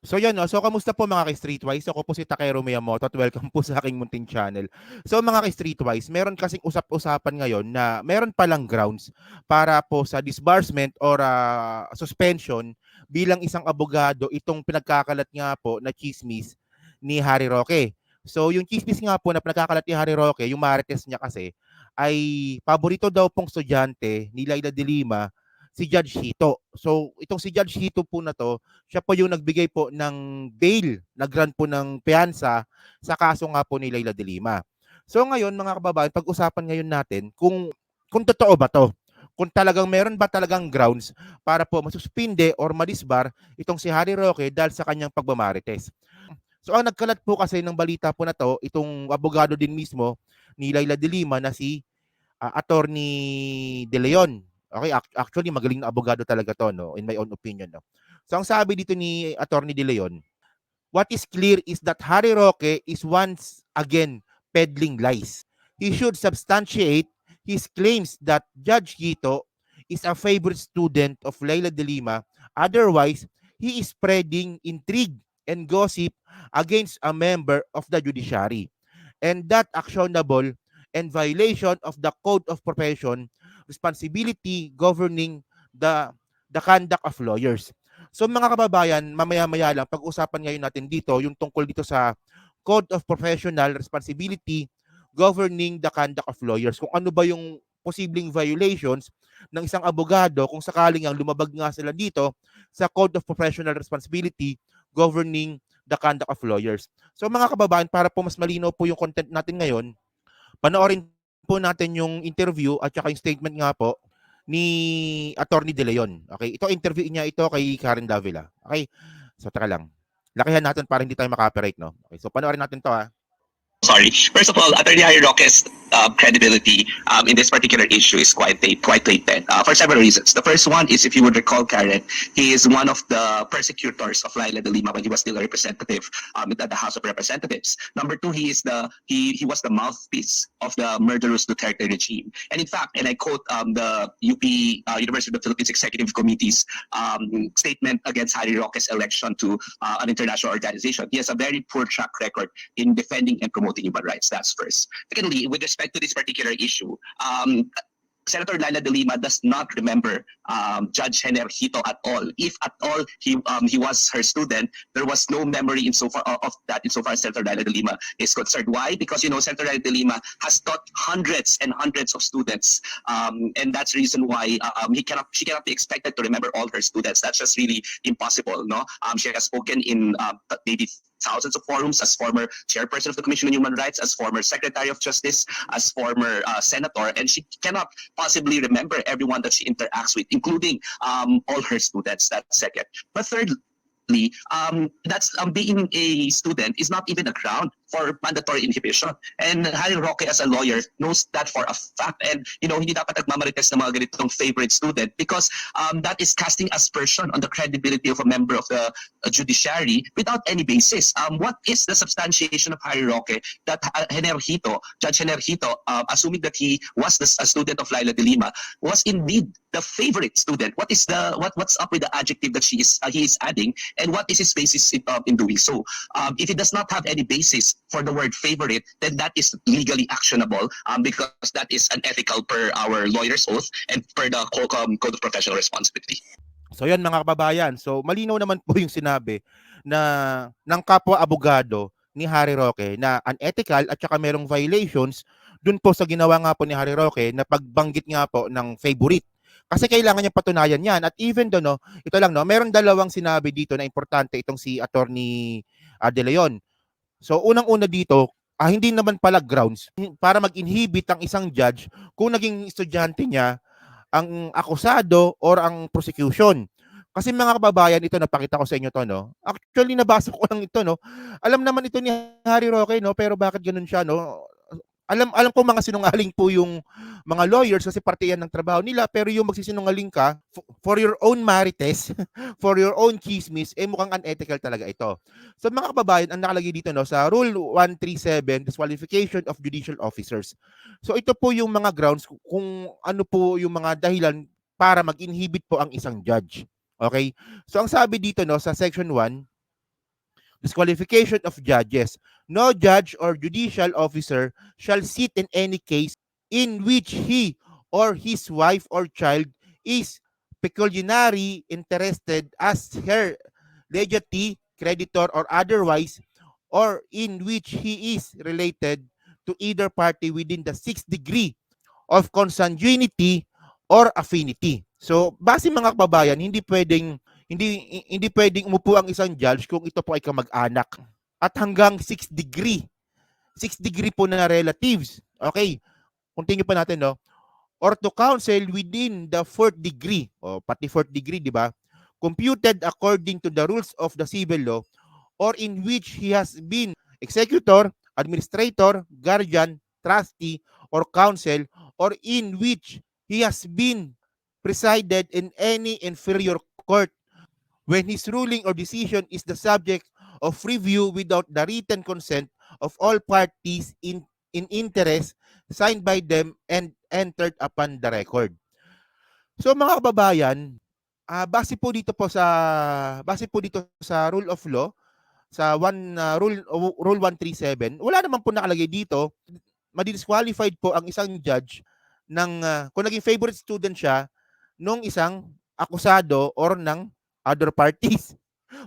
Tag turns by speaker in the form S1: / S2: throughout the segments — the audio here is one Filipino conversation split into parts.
S1: So yan, no? So kamusta po mga ka-Streetwise? Ako po si Takero Miyamoto at welcome po sa aking munting channel. So mga ka-Streetwise, meron kasing usap-usapan ngayon na meron palang grounds para po sa disbursement or suspension bilang isang abogado itong pinagkakalat nga po na chismis ni Harry Roque. So yung chismis nga po na pinagkakalat ni Harry Roque, yung marites niya kasi, ay paborito daw pong estudyante ni Laila de Lima, si Judge Hito. So itong si Judge Hito po na to, siya po yung nagbigay po ng bail, nag-grant po ng piyansa sa kaso nga po ni Laila de Lima. So ngayon mga kababayan, pag-usapan ngayon natin kung totoo ba to. Kung talagang meron ba talagang grounds para po masuspinde or madisbar itong si Harry Roque dahil sa kanyang pagmamarites. So ang nagkalat po kasi ng balita po na to, itong abogado din mismo ni Laila de Lima na si Attorney De Leon. Okay, actually magaling na abogado talaga to, no, in my own opinion, no. So ang sabi dito ni Attorney De Leon, what is clear is that Harry Roque is once again peddling lies. He should substantiate his claims that Judge Gito is a favorite student of Laila de Lima. Otherwise, he is spreading intrigue and gossip against a member of the judiciary. And that actionable and violation of the Code of Profession responsibility governing the conduct of lawyers. So mga kababayan, mamaya-maya lang pag-usapan ngayon natin dito yung tungkol dito sa Code of Professional Responsibility governing the conduct of lawyers. Kung ano ba yung posibleng violations ng isang abogado kung sakaling ang lumabag nga sila dito sa Code of Professional Responsibility governing the conduct of lawyers. So mga kababayan, para po mas malinaw po yung content natin ngayon, panoorin po natin yung interview at saka yung statement nga po ni Attorney De Leon. Okay, ito interview niya ito kay Karen Davila. Okay, so taka lang. Lakihan natin para hindi tayo makaka-copyright, no? Okay, so panoorin natin to, ha.
S2: Sorry. First of all, Attorney Harry Roque's credibility in this particular issue is quite latent for several reasons. The first one is, if you would recall, Karen, he is one of the persecutors of Laila de Lima when he was still a representative at the House of Representatives. Number two, he was the mouthpiece of the murderous Duterte regime. And in fact, and I quote the UP University of the Philippines Executive Committee's statement against Harry Roque's election to an international organization, he has a very poor track record in defending and promoting human rights. That's first. Secondly, with respect to this particular issue, Senator Laila de Lima does not remember Judge Henner Hito at all. If at all he was her student, there was no memory of that insofar as Senator Laila de Lima is concerned. Why? Because Senator Laila de Lima has taught hundreds and hundreds of students, and that's the reason why she cannot be expected to remember all her students. That's just really impossible. No, she has spoken in maybe thousands of forums as former chairperson of the Commission on Human Rights, as former Secretary of Justice, as former senator, and she cannot possibly remember everyone that she interacts with, including all her students. That's second. But thirdly, that's being a student is not even a ground for mandatory inhibition. And Harry Roque as a lawyer knows that for a fact. And hindi dapat nagmamarites ng mga ganitong favorite student because that is casting aspersion on the credibility of a member of the judiciary without any basis. What is the substantiation of Harry Roque that Judge Henner Hito, assuming that he was a student of Laila de Lima, was indeed the favorite student? What's up with the adjective that he is adding, and what is his basis in doing so? If he does not have any basis for the word favorite, then that is legally actionable because that is unethical per our lawyer's oath and per the Code of Professional Responsibility.
S1: So yan mga kababayan, so malinaw naman po yung sinabi na ng kapwa abogado ni Harry Roque na unethical at saka merong violations dun po sa ginawa nga po ni Harry Roque na pagbanggit nga po ng favorite. Kasi kailangan niya patunayan yan. At even doon, no, ito lang, no, meron dalawang sinabi dito na importante itong si Attorney De Leon. So unang-una dito, hindi naman pala grounds para mag-inhibit ang isang judge kung naging estudyante niya ang akusado or ang prosecution. Kasi mga kababayan, ito napakita ko sa inyo to, no. Actually nabasa ko lang ito, no. Alam naman ito ni Harry Roque, no, pero bakit ganun siya, no? Alam ko mga sinungaling po yung mga lawyers kasi parte yan ng trabaho nila, pero yung magsisinungaling ka for your own marites, for your own chismis, mukhang unethical talaga ito. So mga kababayan, ang nakalagay dito, no, sa Rule 137, disqualification of judicial officers. So ito po yung mga grounds kung ano po yung mga dahilan para mag-inhibit po ang isang judge. Okay? So ang sabi dito, no, sa section 1, Disqualification of judges. No judge or judicial officer shall sit in any case in which he or his wife or child is peculiarly interested as her legatee, creditor, or otherwise, or in which he is related to either party within the sixth degree of consanguinity or affinity. So, base mga kababayan, hindi pwedeng umupo ang isang judge kung ito po ay kamag-anak. At hanggang 6 degree. 6 degree po na relatives. Okay. Continue pa natin, no? Or to counsel within the 4th degree. O pati 4th degree, di ba? Computed according to the rules of the civil law or in which he has been executor, administrator, guardian, trustee, or counsel, or in which he has been presided in any inferior court when his ruling or decision is the subject of review without the written consent of all parties in interest signed by them and entered upon the record. So mga kababayan, base po dito sa rule of law sa rule 137, wala naman po nakalagay dito madidisqualified po ang isang judge ng kung naging favorite student siya nung isang akusado or ng other parties.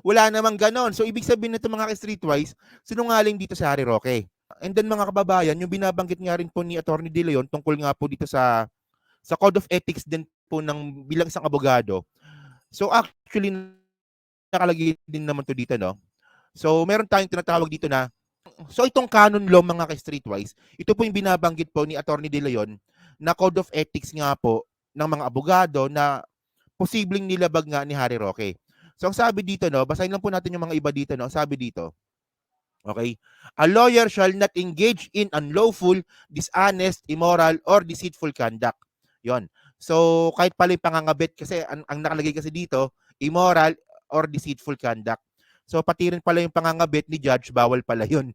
S1: Wala namang ganon. So, ibig sabihin nito mga streetwise, sinungaling dito sa Harry Roque. And then mga kababayan, yung binabanggit nga rin po ni Atty. De Leon tungkol nga po dito sa Code of Ethics din po ng bilang isang abogado. So, actually, nakalagay din naman to dito, no? So, meron tayong tinatawag dito na so itong canon law mga ka-streetwise, ito po yung binabanggit po ni Atty. De Leon na Code of Ethics nga po ng mga abogado na posibleng nilabag nga ni Harry Roque. So ang sabi dito, no, basahin lang po natin yung mga iba dito, no. Sabi dito, okay, a lawyer shall not engage in unlawful, dishonest, immoral, or deceitful conduct. Yon. So kahit pala yung pangangabit kasi ang nakalagay kasi dito, immoral or deceitful conduct. So pati rin pala yung pangangabit ni judge, bawal pala yun.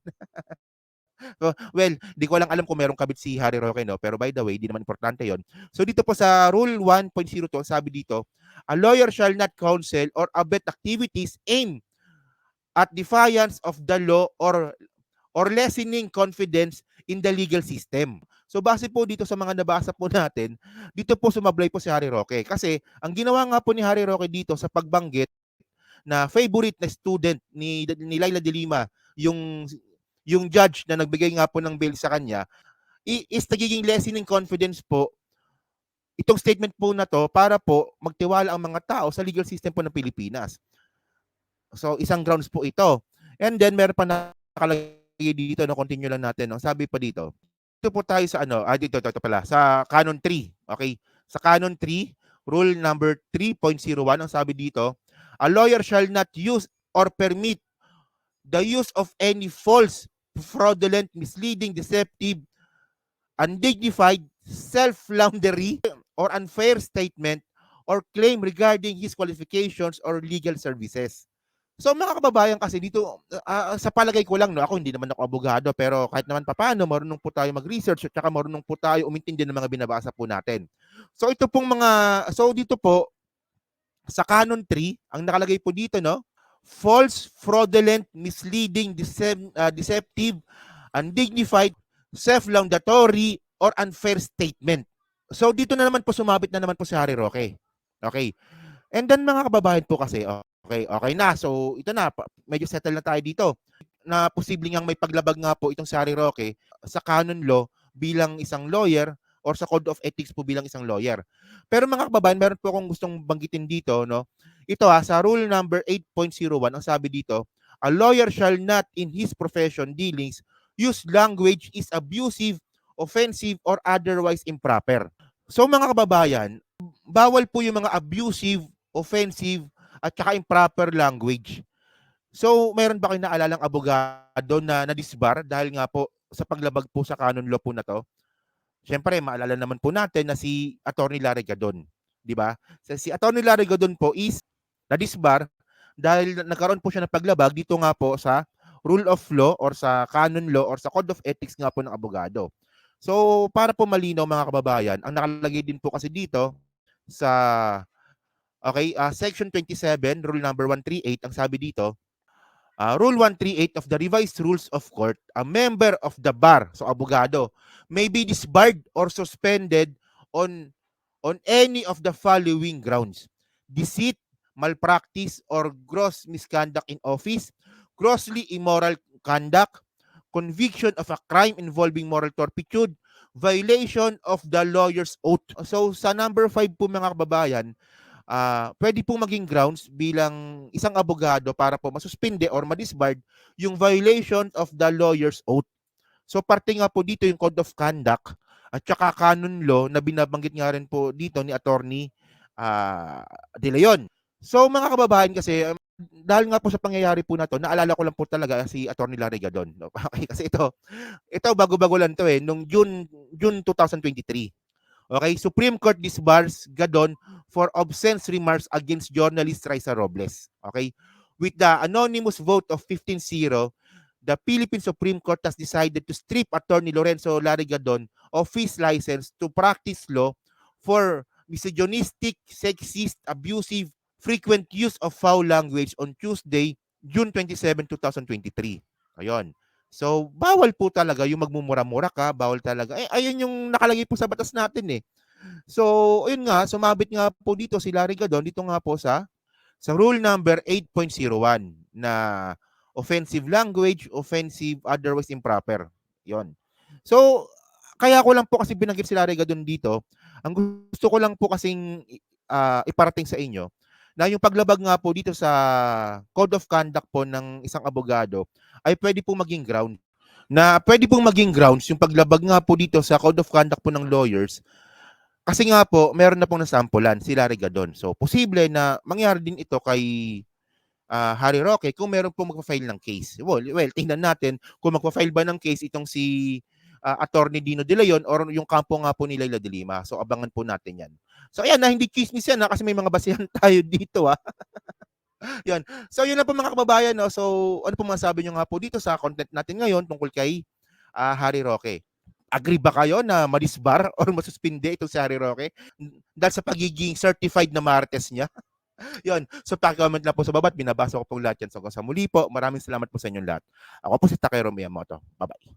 S1: So, well, di ko lang alam kung merong kabit si Harry Roque, no? Pero by the way, di naman importante yon. So dito po sa Rule 1.02, sabi dito, a lawyer shall not counsel or abet activities aimed at defiance of the law or lessening confidence in the legal system. So base po dito sa mga nabasa po natin, dito po sumablay po si Harry Roque. Kasi ang ginawa nga po ni Harry Roque dito sa pagbanggit na favorite na student ni Laila de Lima, yung judge na nagbigay nga po ng bail sa kanya, is nagiging lessening confidence po itong statement po na to para po magtiwala ang mga tao sa legal system po ng Pilipinas. So, isang grounds po ito. And then, meron pa nakalagay dito, no, continue lang natin. No? Sabi pa dito, ito po tayo sa dito pala, sa Canon 3. Okay? Sa Canon 3, Rule number 3.01, ang sabi dito, a lawyer shall not use or permit the use of any false, fraudulent, misleading, deceptive, undignified, self-laundry, or unfair statement or claim regarding his qualifications or legal services. So mga kababayan kasi dito, sa palagay ko lang, no, ako hindi naman ako abogado, pero kahit naman papaano, marunong po tayo mag-research at saka marunong po tayo umintindi ng mga binabasa po natin. So ito pong so dito po, sa Canon 3, ang nakalagay po dito, no, false, fraudulent, misleading, deceptive, undignified, self-laudatory, or unfair statement. So dito na naman po sumabit na naman po si Harry Roque. Okay. And then mga kababayan po kasi, okay na. So ito na, medyo settle na tayo dito. Na posibleng ang may paglabag nga po itong si Harry Roque sa canon law bilang isang lawyer or sa Code of Ethics po bilang isang lawyer. Pero mga kababayan, meron po akong gustong banggitin dito, no? Ito sa rule number 8.01, ang sabi dito, a lawyer shall not in his profession dealings use language is abusive, offensive, or otherwise improper. So mga kababayan, bawal po yung mga abusive, offensive, at saka improper language. So, meron ba kayong naalalang abogado na nadisbar dahil nga po sa paglabag po sa canon law po na to? Siyempre, maalala naman po natin na si Atty. Larry Gadon. Di ba? Si Atty. Larry Gadon po is nadisbar dahil nagkaroon po siya ng paglabag dito nga po sa rule of law or sa canon law or sa code of ethics nga po ng abogado. So, para po malinaw mga kababayan, ang nakalagay din po kasi dito sa section 27, rule number 138, ang sabi dito, Rule 138 of the revised rules of court, a member of the bar, so abogado, may be disbarred or suspended on any of the following grounds: deceit, malpractice, or gross misconduct in office, grossly immoral conduct, conviction of a crime involving moral turpitude, violation of the lawyer's oath. So sa number 5 po mga kababayan, pwede pong maging grounds bilang isang abogado para po masuspinde or madisbarred yung violation of the lawyer's oath. So parte nga po dito yung code of conduct at saka canon law na binabanggit nga rin po dito ni Attorney De Leon. So mga kababayan kasi, dahil nga po sa pangyayari po na to, naalala ko lang po talaga si Attorney Larry Gadon. No? Okay, kasi ito bago-bago lang to nung June 2023. Okay, Supreme Court disbars Gadon for obscene remarks against journalist Raisa Robles. Okay, with the anonymous vote of 15-0, the Philippine Supreme Court has decided to strip Attorney Lorenzo Larry Gadon of his license to practice law for misogynistic, sexist, abusive, frequent use of foul language on Tuesday, June 27, 2023. Ayun. So, bawal po talaga yung magmumura-mura ka, bawal talaga. Ayun yung nakalagay po sa batas natin eh. So, ayun nga, sumabit nga po dito si Larry Gadon, dito nga po sa rule number 8.01 na offensive language, offensive, otherwise improper. Yon. So, kaya ko lang po kasi binanggit si Larry Gadon dito. Ang gusto ko lang po kasing iparating sa inyo na yung paglabag nga po dito sa code of conduct po ng isang abogado ay pwede po maging ground. Na pwede pong maging grounds yung paglabag nga po dito sa code of conduct po ng lawyers kasi nga po meron na pong nasampulan si Larry Gadon. So posible na mangyari din ito kay Harry Roque kung meron pong magpa-file ng case. Well, tingnan natin kung magpa-file ba ng case itong si Attorney Dino De Leon or yung kampo nga po ni Leila de Lima. So abangan po natin yan. So ayan, na hindi chismis yan kasi may mga basihan tayo dito Yan. So yun na po mga kababayan. No? So ano po masabi nyo nga po dito sa content natin ngayon tungkol kay Harry Roque? Agree ba kayo na madisbar or masuspinde itong si Harry Roque dahil sa pagiging certified na Martes niya? Yun. So paki-comment lang po sa baba at binabasa ko po lahat yan. So sa muli po, maraming salamat po sa inyong lahat. Ako po si Takero Miyamoto. Bye-bye.